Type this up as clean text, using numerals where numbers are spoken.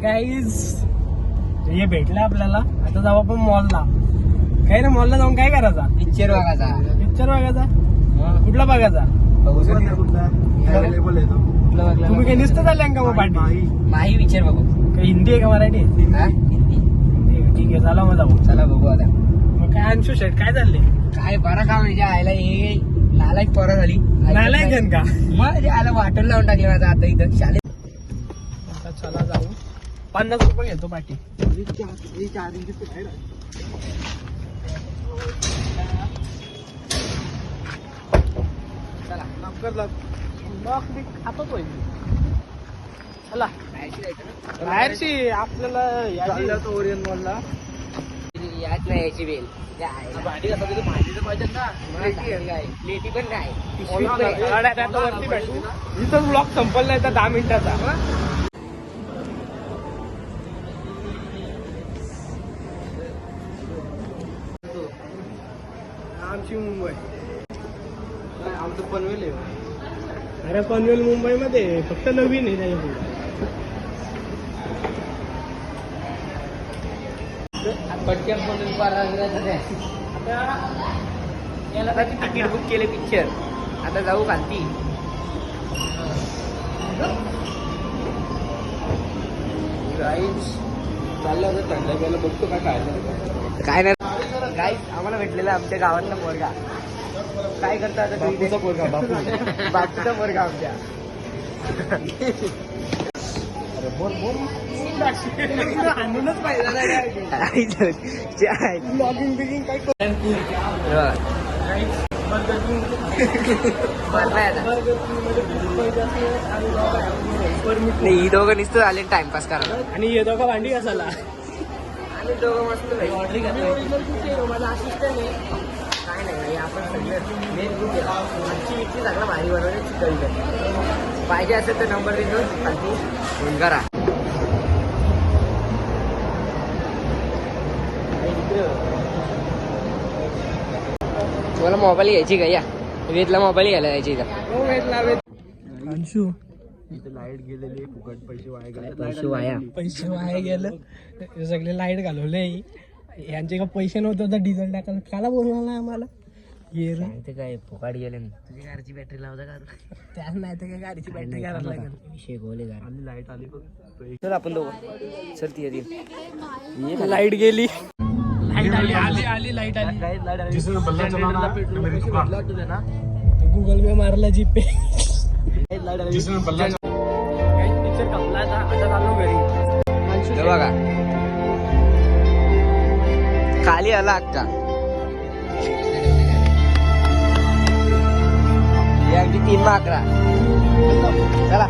Guys हे भेटलं आपल्याला. आता जाऊ आपण मॉलला. काय ना मॉलला जाऊन काय करायचा? पिक्चर बघायचा. पिक्चर बघायचा. कुठला बघायचा? तुम्ही काही नुसतं चालल्या का मग पाठी? माही पिक्चर बघू. काही हिंदी आहे का मराठी? हिंदी. ठीक आहे चला मग जाऊ. चला बघू आता. मग काय अंशू शेट काय चालले? काय बरं का म्हणजे आयला हे नालायक पोरं झाली. नालायक का? मग आयला वाटून लावून टाकले माझं आता इथं शाळेत. आता चला जाऊ. 50 रुपये घेतो पाठी. चला लॉक बी खातो तो. चला बाहेरची आपल्याला ओरियन मॉलला याच नाही यायची वेल. भाजी कसं तिथे भाजीचं पाहिजे ना. प्लेटी पण काय वरती भेटू. इथं ब्लॉक संपल नाही तर 10 मिनिटाचा. आमची मुंबई. आमचं पनवेल आहे. अरे पनवेल मुंबईमध्ये फक्त नवीन आहे त्याच्या पुढे. पटकन याला तिकीट बुक केले पिक्चर. आता जाऊ खालती. चाललं तर थंड गेलं बघतो काय खायला. काय नाही गाईस आम्हाला भेटलेला आमच्या गावातला पोरगा. काय करतो आता? बापूचा पोरगा. बापूचा पोरगा आमच्या. अरे बोल आणूनच पाहिजे. ब्लॉगिंग बिगिंग काय नाही ही दोघं नुसतं आले टाइमपास करा. आणि हे दोघं भांडी कसाला. आम्ही दोघं मस्त माझा असिस्टंट आहे. काय नाही आपण सगळं मेन ग्रुप आजची इतकी सगळं भारी बनवणे चिकन. पाहिजे असेल तर नंबर देतो खालती फोन करा. तुम्हाला मोबाईल घ्यायची का? या वेदला मोबाईल घ्यायला यायची का? अंशू लाईट गेलेली फुकट. पैसे वाया गेले. पैसे वाया गेलं. हे सगळे लाईट घालवले. यांचे का पैसे नव्हते तर डिझेल टाकायला काला बोलणार नाही आम्हाला. ये रे काय फुकाट गेले. तुझी गाडीची बॅटरी लावता का? त्याच नाही तर काय गाडीची बॅटरी करायला लागेल. शेगोले लाईट आली. चल आपण दोघं सर ती लाईट गेली. आली लाईट आली. गुगल पे मारला जीपे. पिक्चर कपला आता चालू घरी. बघा खाली आला अक्का. ही आमची 3 11. चला